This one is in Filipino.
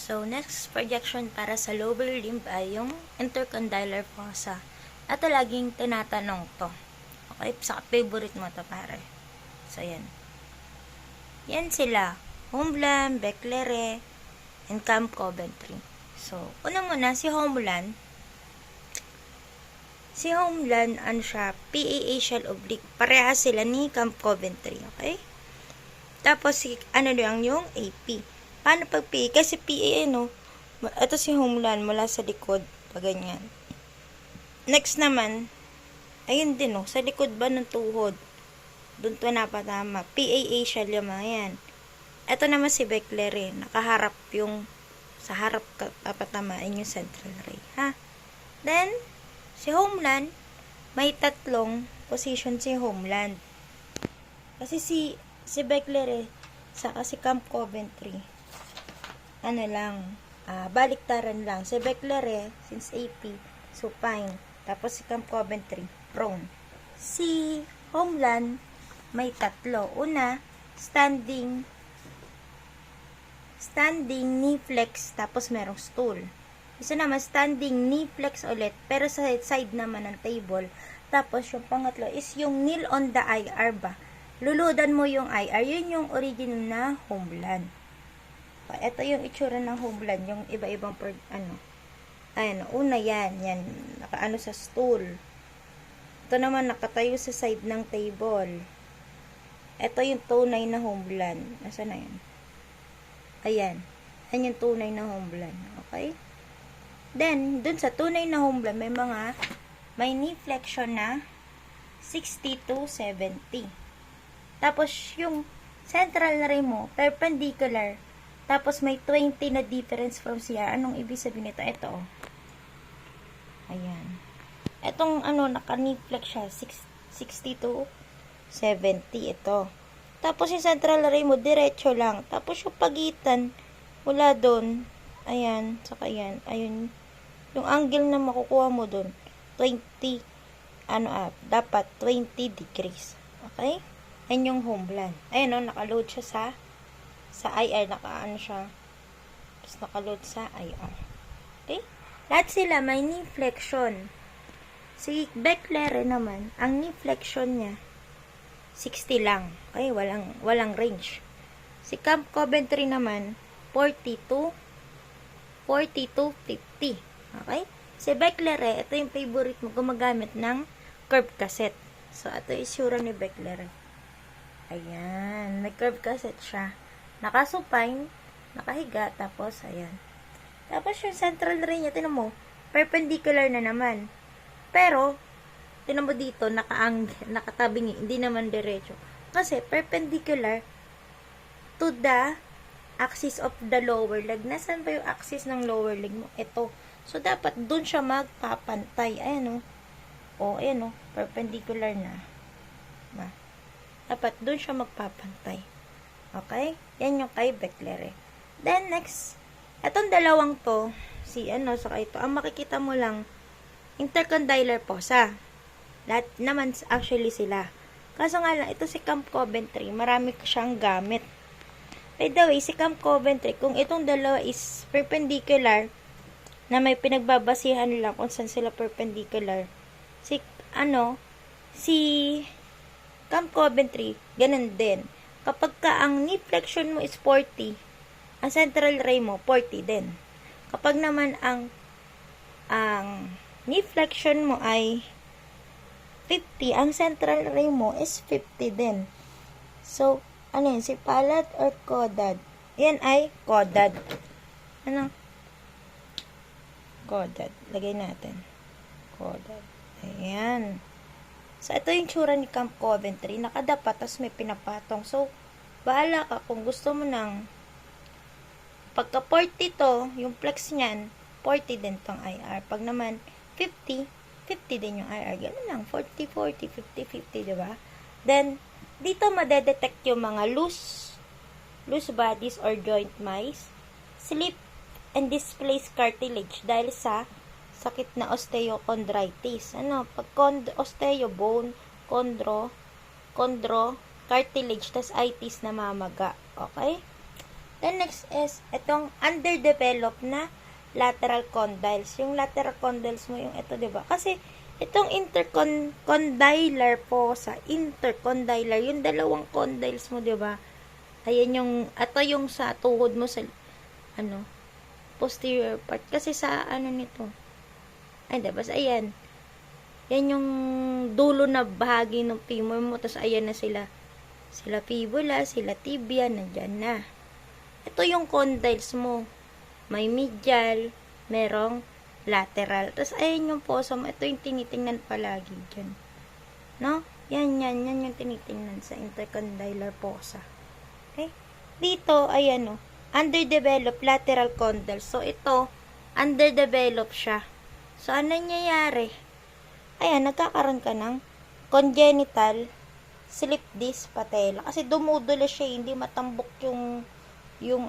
So, next projection para sa lower limb ay yung intercondylar fossa. Ito laging tinatanong to. Okay, sa favorite mo to pare. So, yan. Yan sila. Homeland, Becklere, and Camp Coventry. So, una muna, si Homeland. Si Homeland, ano siya, PA axial oblique. Parehas sila ni Camp Coventry, okay? Tapos, ano lang yung AP. Paano pag PA? Kasi PA, ito si Homeland, mula sa likod, pag ganyan. Next naman, ayun din, sa likod ba ng tuhod? Doon to napatama. PA axial yung mga yan. Ito naman si Becklere, nakaharap yung, sa harap papatamaan yung central ray, ha? Then, si Homeland, may tatlong position si Homeland. Kasi si Becklere, saka si Camp Coventry, baliktaran lang. Si Becklere, since AP, supine. Tapos si Camp Coventry, prone. Si Homeland, may tatlo. Una, standing knee flex, tapos merong stool. Isa naman, standing knee flex ulit, pero sa side naman ng table. Tapos yung pangatlo is yung kneel on the IR ba? Luludan mo yung IR, yun yung original na Homeland. Ito yung itsura ng Homeland, yung iba-ibang una yan, nakaano sa stool. Ito naman nakatayo sa side ng table. Ito yung tunay na Homeland. Nasaan na yan? Ayan. Ayan yung tunay na Homeland. Okay? Then, dun sa tunay na Homeland, may knee flexion na 60 to 70. Tapos, yung central na ray mo, perpendicular. Tapos, may 20 na difference from CR. Anong ibig sabihin nito? Ito, Ayan. Etong, naka-knee flex siya, 60 to 70. Ito. Tapos, yung central ray mo, diretso lang. Tapos, yung pagitan, mula doon, ayan, saka yan, ayun, yung angle na makukuha mo doon, 20, dapat 20 degrees. Okay? Ayan yung Homeland. Ayan, nakaload siya sa IR, siya. Tapos, nakaload sa IR. Okay? Lahat sila may knee flexion. Si Becklere naman, ang knee flexion niya, 60 lang. Okay? Walang range. Si Camp Coventry naman, 40 to 50. Okay? Si Becklere, ito yung favorite mo, gumagamit ng curved cassette. So, ito yung isura ni Becklere. Ayan. May curved cassette siya. Nakasupine, nakahiga, tapos, ayan. Tapos, yung central ray niya, tinan mo, perpendicular na naman. Pero, tinan mo dito, nakatabingi, hindi naman diretso. Kasi, perpendicular to the axis of the lower leg. Nasaan ba yung axis ng lower leg mo? Ito. So, dapat dun siya magpapantay. Ayan, ayan, perpendicular na. Dapat dun siya magpapantay. Okay? Yan yung kay Becklere. Then, next, etong dalawang to, saka ito, ang makikita mo lang, intercondylar fossa. Lahat naman actually sila. Kaso nga lang, ito si Camp Coventry, marami siyang gamit. By the way, si Camp Coventry, kung itong dalawa is perpendicular, na may pinagbabasihan lang kung saan sila perpendicular, si Camp Coventry, ganun din. Kapag ang knee flexion mo is 40, ang central ray mo, 40 din. Kapag naman ang knee flexion mo ay 50, ang central ray mo is 50 din. So, si palate or caudad? Yan ay caudad. Caudad. Lagay natin. Caudad. Ayan. So, ito yung tsura ni Camp Coventry. Nakadapat, tapos may pinapatong. So, bahala ka kung gusto mo ng pagka 40 to, yung flex niyan, 40 din tong IR. Pag naman 50, 50 din yung IR. Ganun lang. 40, 40, 50, 50, diba? Then, dito madedetect yung mga loose bodies or joint mice, slip and displaced cartilage dahil sa sakit na osteochondritis. Pag osteo, bone, chondro, cartilage, tas itis na mamaga. Okay? Then next is itong underdeveloped na lateral condyles. Yung lateral condyles mo yung ito, 'di ba? Kasi itong intercondylar fossa, intercondylar, yung dalawang condyles mo, 'di ba? Ayan yung ito yung sa tuhod mo sa posterior part kasi sa nito. Ay, diba? Basta ayan. Yan yung dulo na bahagi ng femur mo. Tapos ayan na sila. Sila fibula, sila tibia, nandyan na. Ito yung condyles mo. May medial, merong lateral. Tapos ayan yung fossa mo. Ito yung tinitingnan palagi dyan. No? Yan yung tinitingnan sa intercondylar fossa. Okay? Dito, ayan underdeveloped lateral condyles. So, ito, underdeveloped siya. So, ano nangyayari? Ayan, nagkakaroon ka ng congenital slip disc patella. Kasi dumudulas siya, hindi matambok yung condyles